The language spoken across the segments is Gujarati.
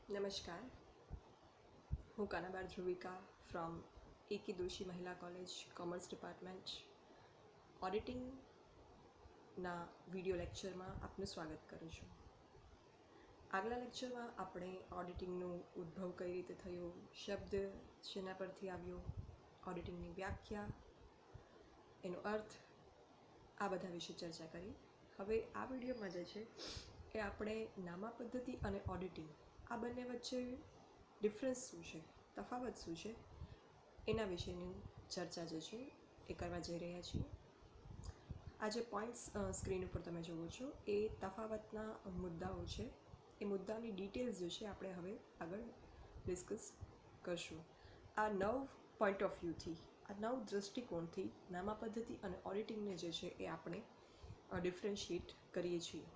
નમસ્કાર, હું કાનાબાર ધ્રુવિકા ફ્રોમ એકી દોશી મહિલા કોલેજ કોમર્સ ડિપાર્ટમેન્ટ ઓડિટિંગના વિડીયો લેક્ચરમાં આપનું સ્વાગત કરું છું. આગલા લેક્ચરમાં આપણે ઓડિટિંગનું ઉદ્ભવ કઈ રીતે થયો, શબ્દ શેના પરથી આવ્યો, ઓડિટિંગની વ્યાખ્યા, એનો અર્થ, આ બધા વિશે ચર્ચા કરી. હવે આ વિડીયોમાં જે છે એ આપણે નામા પદ્ધતિ અને ઓડિટિંગ આ બંને વચ્ચે ડિફરન્સ શું છે, તફાવત શું છે, એના વિશેની ચર્ચા જે છે એ કરવા જઈ રહ્યા છીએ. આ જે પોઈન્ટ્સ સ્ક્રીન ઉપર તમે જુઓ છો એ તફાવતના મુદ્દાઓ છે. એ મુદ્દાની ડિટેલ્સ જે છે આપણે હવે આગળ ડિસ્કસ કરશું. આ નવ પોઈન્ટ ઓફ વ્યૂથી, આ નવ દૃષ્ટિકોણથી નામા પદ્ધતિ અને ઓડિટિંગને જે છે એ આપણે ડિફરન્શિએટ કરીએ છીએ.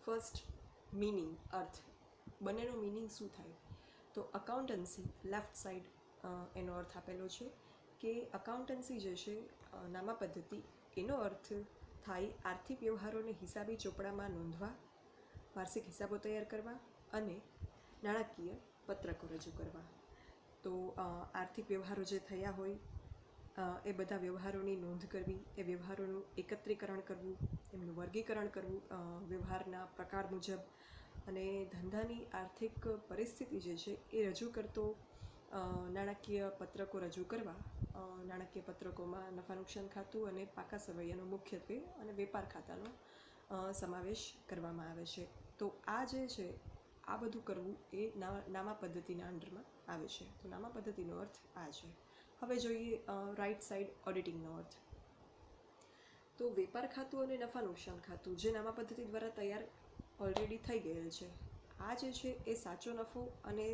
ફર્સ્ટ, મીનિંગ, અર્થ. બંનેનો મીનિંગ શું થાય? તો અકાઉન્ટન્સી લેફ્ટ સાઈડ એનો અર્થ આપેલો છે કે અકાઉન્ટન્સી જે છે નામા પદ્ધતિ, એનો અર્થ થાય આર્થિક વ્યવહારોને હિસાબી ચોપડામાં નોંધવા, વાર્ષિક હિસાબો તૈયાર કરવા અને નાણાકીય પત્રકો રજૂ કરવા. તો આર્થિક વ્યવહારો જે થયા હોય એ બધા વ્યવહારોની નોંધ કરવી, એ વ્યવહારોનું એકત્રીકરણ કરવું, એમનું વર્ગીકરણ કરવું વ્યવહારના પ્રકાર મુજબ, અને ધંધાની આર્થિક પરિસ્થિતિ જે છે એ રજૂ કરતો નાણાકીય પત્રકો રજૂ કરવા. નાણાકીય પત્રકોમાં નફા નુકસાન ખાતું અને પાકા સરવૈયાનો મુખ્યત્વે અને વેપાર ખાતાનો સમાવેશ કરવામાં આવે છે. તો આ જે છે આ બધું કરવું એ નામા પદ્ધતિના અંડરમાં આવે છે. તો નામા પદ્ધતિનો અર્થ આ છે. હવે જોઈએ રાઈટ સાઈડ ઓડિટિંગનો અર્થ. તો વેપાર ખાતું અને નફા નુકસાન ખાતું જે નામા પદ્ધતિ દ્વારા તૈયાર ઓલરેડી થઈ ગયેલ છે, આ જે છે એ સાચો નફો અને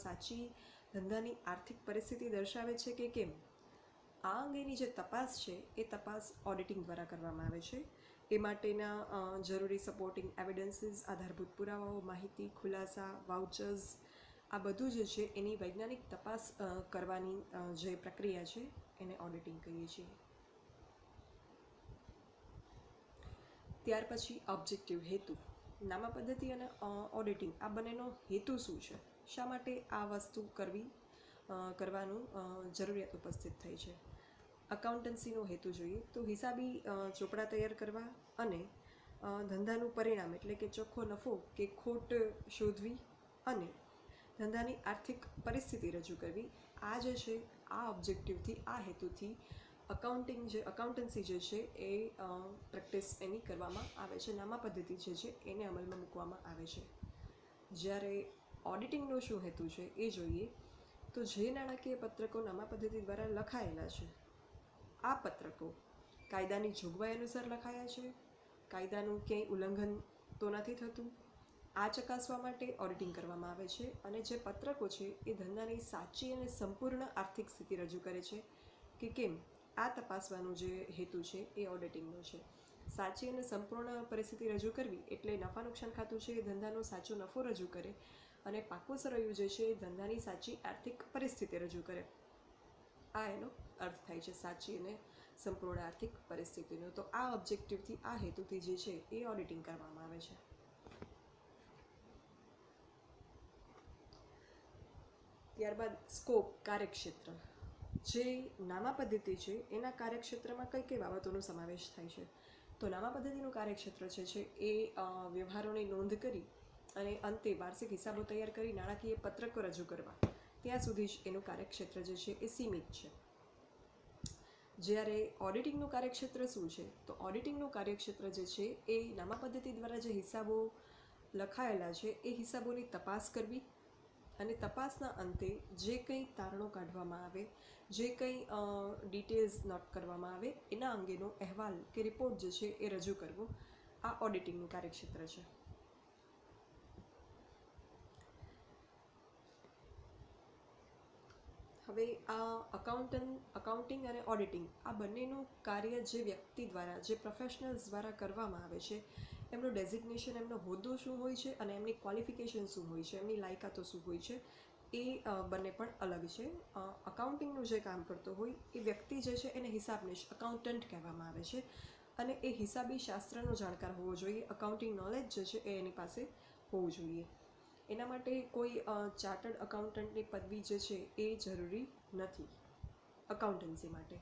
સાચી ધંધાની આર્થિક પરિસ્થિતિ દર્શાવે છે કે કેમ, આ અંગેની જે તપાસ છે એ તપાસ ઓડિટિંગ દ્વારા કરવામાં આવે છે. એ માટેના જરૂરી સપોર્ટિંગ એવિડન્સીસ, આધારભૂત પુરાવાઓ, માહિતી, ખુલાસા, વાઉચર્સ, આ બધું જે છે એની વૈજ્ઞાનિક તપાસ કરવાની જે પ્રક્રિયા છે એને ઓડિટિંગ કહીએ છીએ. ત્યાર પછી ઓબ્જેક્ટિવ, હેતુ. નામા પદ્ધતિ અને ઓડિટિંગ આ બંનેનો હેતુ શું છે? શા માટે આ વસ્તુ કરવાનું જરૂરિયાત ઉપસ્થિત થઈ છે? અકાઉન્ટન્સીનો હેતુ જોઈએ તો હિસાબી ચોપડા તૈયાર કરવા અને ધંધાનું પરિણામ એટલે કે ચોખ્ખો નફો કે ખોટ શોધવી અને ધંધાની આર્થિક પરિસ્થિતિ રજૂ કરવી. આ જે છે આ ઓબ્જેક્ટિવથી, આ હેતુથી અકાઉન્ટન્સી જે છે એ પ્રેક્ટિસ એની કરવામાં આવે છે, નામા પદ્ધતિ જે છે એને અમલમાં મૂકવામાં આવે છે. જ્યારે ઓડિટિંગનો શું હેતુ છે એ જોઈએ તો જે નાણાકીય પત્રકો નામા પદ્ધતિ દ્વારા લખાયેલા છે, આ પત્રકો કાયદાની જોગવાઈ અનુસાર લખાયા છે, કાયદાનું ક્યાંય ઉલ્લંઘન તો નથી થતું, આ ચકાસવા માટે ઓડિટિંગ કરવામાં આવે છે. અને જે પત્રકો છે એ ધંધાની સાચી અને સંપૂર્ણ આર્થિક સ્થિતિ રજૂ કરે છે કે કેમ, આ તપાસવાનો જે હેતુ છે એ ઓડિટિંગનો છે. સાચી અને સંપૂર્ણ પરિસ્થિતિ રજૂ કરવી એટલે નફા નુકસાન ખાતું છે એ ધંધાનો સાચો નફો રજૂ કરે અને પાકું સરવૈયું જે છે એ ધંધાની સાચી આર્થિક પરિસ્થિતિ રજૂ કરે. આ એનો અર્થ થાય છે સાચી અને સંપૂર્ણ આર્થિક પરિસ્થિતિનો. તો આ ઓબ્જેક્ટિવથી, આ હેતુથી જે છે એ ઓડિટિંગ કરવામાં આવે છે. ત્યારબાદ સ્કોપ, કાર્યક્ષેત્ર. જે નામા પદ્ધતિ છે એના કાર્યક્ષેત્રમાં કઈ કઈ બાબતોનો સમાવેશ થાય છે? તો નામા પદ્ધતિનું કાર્યક્ષેત્ર જે છે એ વ્યવહારોની નોંધ કરી અને અંતે વાર્ષિક હિસાબો તૈયાર કરી નાણાકીય પત્રકો રજૂ કરવા, ત્યાં સુધી જ એનું કાર્યક્ષેત્ર જે છે એ સીમિત છે. જ્યારે ઓડિટિંગનું કાર્યક્ષેત્ર શું છે? તો ઓડિટિંગનું કાર્યક્ષેત્ર જે છે એ નામા પદ્ધતિ દ્વારા જે હિસાબો લખાયેલા છે એ હિસાબોની તપાસ કરવી અને તપાસના અંતે જે કંઈ તારણો કાઢવામાં આવે, જે કંઈ ડિટેલ્સ નોટ કરવામાં આવે, એના અંગેનો અહેવાલ કે રિપોર્ટ જે છે એ રજૂ કરવો, આ ઓડિટિંગનું કાર્યક્ષેત્ર છે. હવે આ અકાઉન્ટિંગ અને ઓડિટિંગ આ બંનેનું કાર્ય જે વ્યક્તિ દ્વારા, જે પ્રોફેશનલ્સ દ્વારા કરવામાં આવે છે, એમનું ડેઝિગ્નેશન, એમનો હોદ્દો શું હોય છે અને એમની ક્વોલિફિકેશન શું હોય છે, એમની લાયકાતો શું હોય છે, એ બંને પણ અલગ છે. અકાઉન્ટિંગનું જે કામ કરતો હોય એ વ્યક્તિ જે છે એને હિસાબનીશ, અકાઉન્ટન્ટ કહેવામાં આવે છે. અને એ હિસાબી શાસ્ત્રનો જાણકાર હોવો જોઈએ. અકાઉન્ટિંગ નોલેજ જે છે એ એની પાસે હોવું જોઈએ. એના માટે કોઈ ચાર્ટર્ડ અકાઉન્ટન્ટની પદવી જે છે એ જરૂરી નથી અકાઉન્ટન્સી માટે.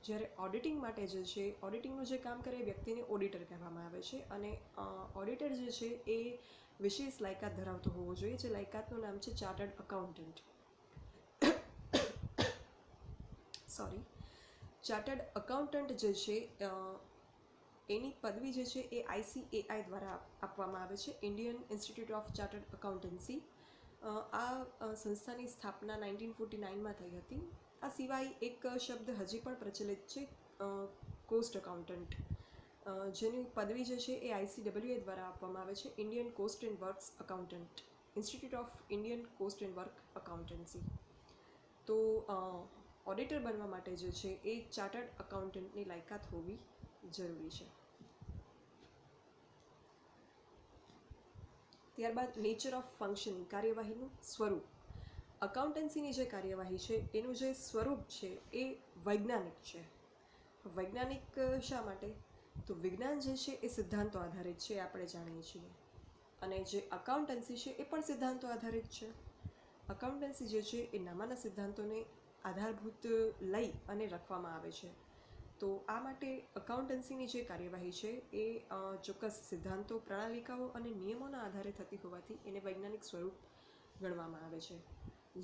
જ્યારે ઓડિટિંગ માટે જે છે, ઓડિટિંગનું જે કામ કરે એ વ્યક્તિને ઓડિટર કહેવામાં આવે છે. અને ઓડિટર જે છે એ વિશેષ લાયકાત ધરાવતો હોવો જોઈએ, જે લાયકાતનું નામ છે ચાર્ટર્ડ અકાઉન્ટન્ટ. ચાર્ટર્ડ અકાઉન્ટન્ટ જે છે એની પદવી જે છે એ ICAI દ્વારા આપવામાં આવે છે, Indian institute of chartered accountancy. આ સંસ્થાની સ્થાપના 1949માં થઈ હતી. આ સિવાય એક શબ્દ હજી પણ પ્રચલિત છે, કોસ્ટ અકાઉન્ટન્ટ, જેની પદવી જે છે એ ICWA દ્વારા આપવામાં આવે છે, Indian coast and works accountant, institute of Indian coast and work accountancy. તો ઓડિટર બનવા માટે જે છે એ ચાર્ટર્ડ અકાઉન્ટન્ટની લાયકાત હોવી જરૂરી છે. ત્યારબાદ નેચર ઓફ ફંક્શનિંગ, કાર્યવાહીનું સ્વરૂપ. અકાઉન્ટન્સીની જે કાર્યવાહી છે એનું જે સ્વરૂપ છે એ વૈજ્ઞાનિક છે. વૈજ્ઞાનિક શા માટે? તો વિજ્ઞાન જે છે એ સિદ્ધાંતો આધારિત છે, આપણે જાણીએ છીએ. અને જે અકાઉન્ટન્સી છે એ પણ સિદ્ધાંતો આધારિત છે. અકાઉન્ટન્સી જે છે એ નામાના સિદ્ધાંતોને આધારભૂત લઈ અને રખવામાં આવે છે. તો આ માટે અકાઉન્ટન્સીની જે કાર્યવાહી છે એ ચોક્કસ સિદ્ધાંતો, પ્રણાલિકાઓ અને નિયમોના આધારે થતી હોવાથી એને વૈજ્ઞાનિક સ્વરૂપ ગણવામાં આવે છે.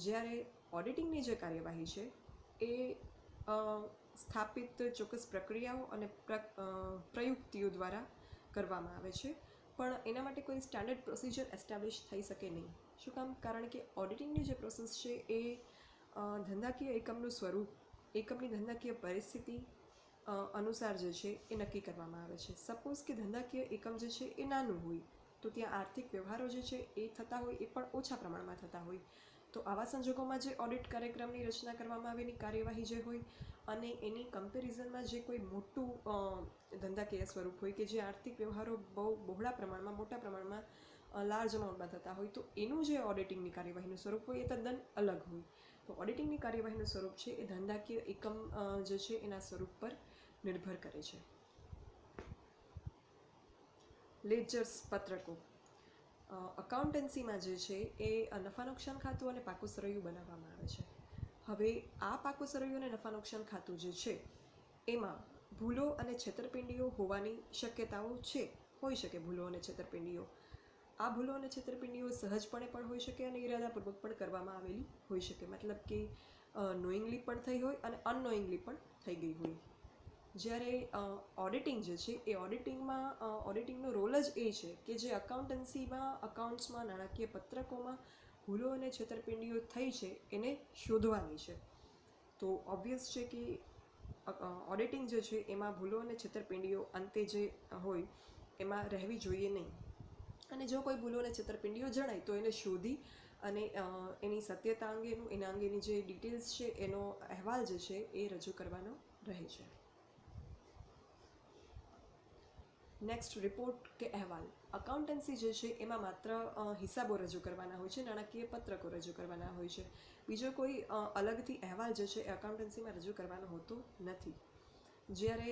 જ્યારે ઓડિટિંગની જે કાર્યવાહી છે એ સ્થાપિત ચોક્કસ પ્રક્રિયાઓ અને પ્રયુક્તિઓ દ્વારા કરવામાં આવે છે, પણ એના માટે કોઈ સ્ટાન્ડર્ડ પ્રોસિજર એસ્ટાબ્લિશ થઈ શકે નહીં. શું કામ? કારણ કે ઓડિટિંગની જે પ્રોસેસ છે એ ધંધાકીય એકમનું સ્વરૂપ, એકમની ધંધાકીય પરિસ્થિતિ અનુસાર જે છે એ નક્કી કરવામાં આવે છે. સપોઝ કે ધંધાકીય એકમ જે છે એ નાનું હોય તો ત્યાં આર્થિક વ્યવહારો જે છે એ થતા હોય એ પણ ઓછા પ્રમાણમાં થતા હોય. તો આવા સંજોગોમાં જે ઓડિટ કાર્યક્રમની રચના કરવામાં આવેલી કાર્યવાહી જે હોય અને એની કમ્પેરિઝનમાં જે કોઈ મોટું ધંધાકીય સ્વરૂપ હોય કે જે આર્થિક વ્યવહારો બહુ બહોળા પ્રમાણમાં, મોટા પ્રમાણમાં, લાર્જ અમાઉન્ટમાં થતા હોય, તો એનું જે ઓડિટિંગની કાર્યવાહીનું સ્વરૂપ હોય એ તદ્દન અલગ હોય. તો ઓડિટિંગની કાર્યવાહીનું સ્વરૂપ છે એ ધંધાકીય એકમ જે છે એના સ્વરૂપ પર નિર્ભર કરે છે. લેજર્સ, પત્રકો. અકાઉન્ટન્સીમાં જે છે એ નફા નુકસાન ખાતું અને પાકું સરૈયું બનાવવામાં આવે છે. હવે આ પાકું સરૈયું અને નફા નુકસાન ખાતું જે છે એમાં ભૂલો અને છેતરપિંડીઓ હોવાની શક્યતાઓ છે, હોઈ શકે ભૂલો અને છેતરપિંડીઓ. આ ભૂલો અને છેતરપિંડીઓ સહજપણે પણ હોઈ શકે અને ઇરાદાપૂર્વક પણ કરવામાં આવેલી હોઈ શકે. મતલબ કે નોઈંગલી પણ થઈ હોય અને અનનોઈંગલી પણ થઈ ગઈ હોય. જ્યારે ઓડિટિંગ જે છે એ ઓડિટિંગનો રોલ જ એ છે કે જે અકાઉન્ટન્સીમાં, અકાઉન્ટ્સમાં, નાણાકીય પત્રકોમાં ભૂલો અને છેતરપિંડીઓ થઈ છે એને શોધવાની છે. તો ઓબ્વિયસ છે કે ઓડિટિંગ જે છે એમાં ભૂલો અને છેતરપિંડીઓ અંતે જે હોય એમાં રહેવી જોઈએ નહીં. અને જો કોઈ ભૂલો અને છેતરપિંડીઓ જણાય તો એને શોધી અને એની સત્યતા અંગેનું, એના અંગેની જે ડિટેલ્સ છે એનો અહેવાલ જે છે એ રજૂ કરવાનો રહે છે. નેક્સ્ટ, રિપોર્ટ કે અહેવાલ. અકાઉન્ટન્સી જે છે એમાં માત્ર હિસાબો રજૂ કરવાના હોય છે, નાણાકીય પત્રકો રજૂ કરવાના હોય છે. બીજો કોઈ અલગથી અહેવાલ જે છે એ અકાઉન્ટન્સીમાં રજૂ કરવાનો હોતો નથી. જ્યારે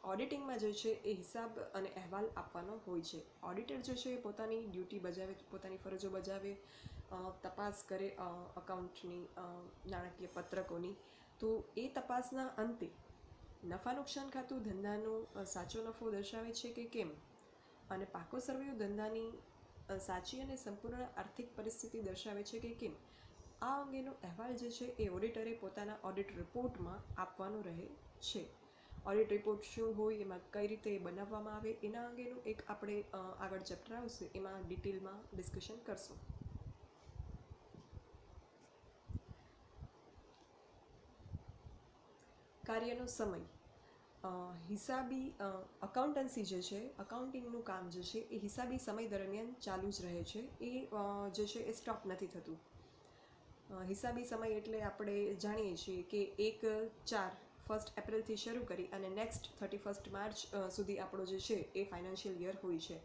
ઓડિટિંગમાં જે છે એ હિસાબ અને અહેવાલ આપવાનો હોય છે. ઓડિટર જે છે એ પોતાની ડ્યુટી બજાવે, પોતાની ફરજો બજાવે, તપાસ કરે અકાઉન્ટની, નાણાકીય પત્રકોની. તો એ તપાસના અંતે નફા નુકસાન ખાતું ધંધાનો સાચો નફો દર્શાવે છે કે કેમ, અને પાકો સરવૈયો ધંધાની સાચી અને સંપૂર્ણ આર્થિક પરિસ્થિતિ દર્શાવે છે કે કેમ, આ અંગેનો અહેવાલ જે છે એ ઓડિટરે પોતાના ઓડિટ રિપોર્ટમાં આપવાનો રહે છે. ઓડિટ રિપોર્ટ શું હોય, એમાં કઈ રીતે બનાવવામાં આવે, એના અંગેનું એક આપણે આગળ ચેપ્ટર આવશે એમાં ડિટેલમાં ડિસ્કશન કરશું. કાર્યનો સમય. હિસાબી અકાઉન્ટન્સી જે છે, અકાઉન્ટિંગનું કામ જે છે એ હિસાબી સમય દરમિયાન ચાલુ જ રહે છે. એ જે છે એ સ્ટોપ નથી થતું. હિસાબી સમય એટલે આપણે જાણીએ છીએ કે 1 એપ્રિલથી શરૂ કરી અને નેક્સ્ટ 31 માર્ચ સુધી આપણો જે છે એ ફાઇનાન્શિયલ યર હોય છે.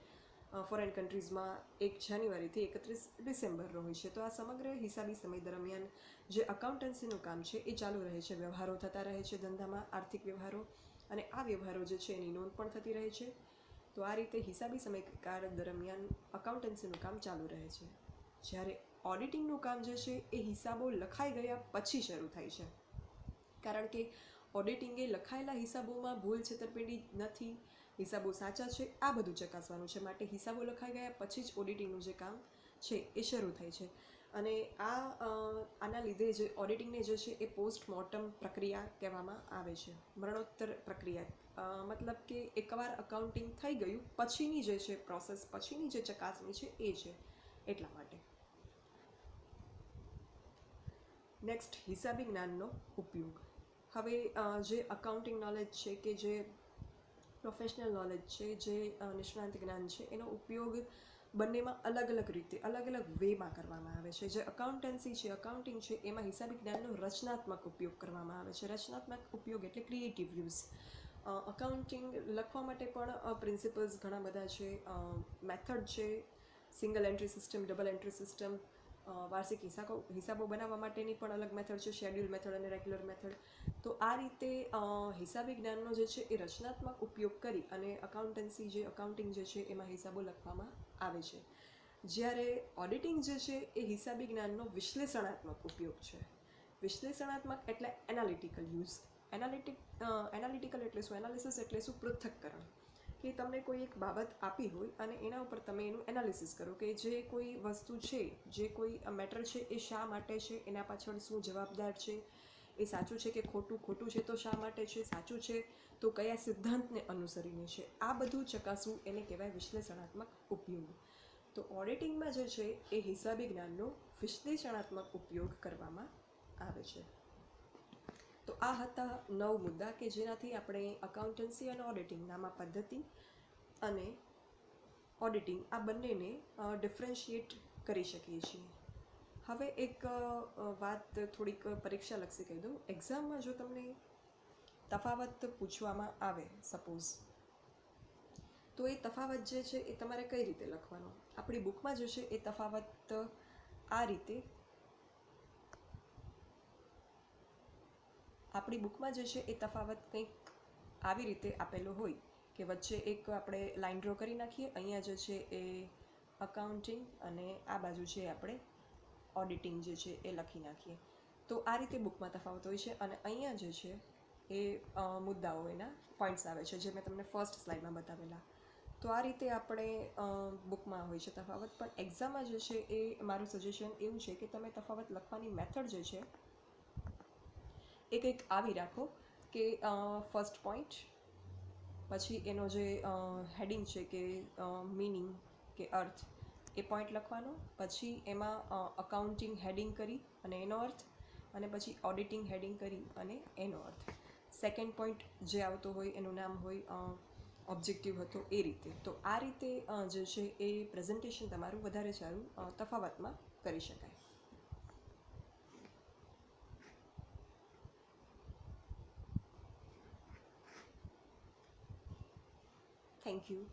ફોરેન કન્ટ્રીઝમાં 1 જાન્યુઆરીથી 31 ડિસેમ્બરનો હોય છે. તો આ સમગ્ર હિસાબી સમય દરમિયાન જે અકાઉન્ટન્સીનું કામ છે એ ચાલુ રહે છે. વ્યવહારો થતા રહે છે ધંધામાં, આર્થિક વ્યવહારો. અને આ વ્યવહારો જે છે એની નોંધ પણ થતી રહે છે. તો આ રીતે હિસાબી સમયગાળ દરમિયાન અકાઉન્ટન્સીનું કામ ચાલુ રહે છે. જ્યારે ઓડિટિંગનું કામ જે છે એ હિસાબો લખાઈ ગયા પછી શરૂ થાય છે. કારણ કે ઓડિટિંગે લખાયેલા હિસાબોમાં ભૂલ છેતરપિંડી નથી, હિસાબો સાચા છે, આ બધું ચકાસવાનું છે. માટે હિસાબો લખાઈ ગયા પછી જ ઓડિટિંગનું જે કામ છે એ શરૂ થાય છે. અને આના લીધે જે ઓડિટિંગને જે છે એ પોસ્ટમોર્ટમ પ્રક્રિયા કહેવામાં આવે છે, મરણોત્તર પ્રક્રિયા. મતલબ કે એકવાર અકાઉન્ટિંગ થઈ ગયું પછીની જે છે પ્રોસેસ, પછીની જે ચકાસણી છે એ છે, એટલા માટે. નેક્સ્ટ, હિસાબી જ્ઞાનનો ઉપયોગ. હવે જે અકાઉન્ટિંગ નોલેજ છે કે જે પ્રોફેશનલ નોલેજ છે, જે નિષ્ણાંત જ્ઞાન છે, એનો ઉપયોગ બંનેમાં અલગ અલગ રીતે, અલગ અલગ વેમાં કરવામાં આવે છે. જે અકાઉન્ટન્સી છે, અકાઉન્ટિંગ છે, એમાં હિસાબી જ્ઞાનનો રચનાત્મક ઉપયોગ કરવામાં આવે છે. રચનાત્મક ઉપયોગ એટલે ક્રિએટિવ યુઝ. અકાઉન્ટિંગ લખવા માટે પણ પ્રિન્સિપલ્સ ઘણા બધા છે, મેથડ છે, single entry system, double entry system, વાર્ષિક હિસાબો બનાવવા માટેની પણ અલગ મેથડ છે, શેડ્યુલ મેથડ અને રેગ્યુલર મેથડ. તો આ રીતે હિસાબી જ્ઞાનનો જે છે એ રચનાત્મક ઉપયોગ કરી અને અકાઉન્ટન્સી જે અકાઉન્ટિંગ જે છે એમાં હિસાબો લખવામાં આવે છે. જ્યારે ઓડિટિંગ જે છે એ હિસાબી જ્ઞાનનો વિશ્લેષણાત્મક ઉપયોગ છે. વિશ્લેષણાત્મક એટલે એનાલિટિકલ યુઝ. એનાલિટિકલ એટલે શું? એનાલિસિસ એટલે શું? પૃથ્થકરણ. કે તમને કોઈ એક બાબત આપી હોય અને એના ઉપર તમે એનું એનાલિસિસ કરો કે જે કોઈ વસ્તુ છે, જે કોઈ મેટર છે, એ શા માટે છે, એના પાછળ શું જવાબદાર છે, એ સાચું છે કે ખોટું, ખોટું છે તો શા માટે છે, સાચું છે તો કયા સિદ્ધાંતને અનુસરીને છે, આ બધું ચકાસવું એને કહેવાય વિશ્લેષણાત્મક ઉપયોગ. તો ઓડિટિંગમાં જે છે એ હિસાબી જ્ઞાનનો વિશ્લેષણાત્મક ઉપયોગ કરવામાં આવે છે. તો આ હતા 9 મુદ્દા કે જેનાથી આપણે અકાઉન્ટન્સી અને ઓડિટિંગ, નામા પદ્ધતિ અને ઓડિટિંગ, આ બંનેને ડિફરન્શિએટ કરી શકીએ છીએ. હવે એક વાત થોડીક પરીક્ષાલક્ષી કહી દઉં. એક્ઝામમાં જો તમને તફાવત પૂછવામાં આવે સપોઝ, તો એ તફાવત જે છે એ તમારે કઈ રીતે લખવાનો? આપણી બુકમાં જે છે એ તફાવત આ રીતે, આપણી બુકમાં જે છે એ તફાવત કંઈક આવી રીતે આપેલો હોય કે વચ્ચે એક આપણે લાઈન ડ્રો કરી નાખીએ, અહીંયા જે છે એ અકાઉન્ટિંગ અને આ બાજુ છે આપણે ઓડિટિંગ જે છે એ લખી નાખીએ. તો આ રીતે બુકમાં તફાવત હોય છે. અને અહીંયા જે છે એ મુદ્દાઓ, એના પોઈન્ટ્સ આવે છે, જે મેં તમને ફર્સ્ટ સ્લાઇડમાં બતાવેલા. તો આ રીતે આપણે બુકમાં હોય છે તફાવત. પણ એક્ઝામમાં જે છે એ મારું સજેશન એવું છે કે તમે તફાવત લખવાની મેથડ જે છે એ કંઈક આવી રાખો કે ફર્સ્ટ પોઈન્ટ, પછી એનો જે હેડિંગ છે કે મીનિંગ કે અર્થ, એ પોઈન્ટ લખવાનો, પછી એમાં અકાઉન્ટિંગ હેડિંગ કરી અને એનો અર્થ, અને પછી ઓડિટિંગ હેડિંગ કરી અને એનો અર્થ. સેકન્ડ પોઈન્ટ જે આવતો હોય એનું નામ હોય ઓબ્જેક્ટિવ હતો, એ રીતે. તો આ રીતે જે છે એ પ્રેઝન્ટેશન તમારું વધારે સારું તફાવતમાં કરી શકાય. Thank you.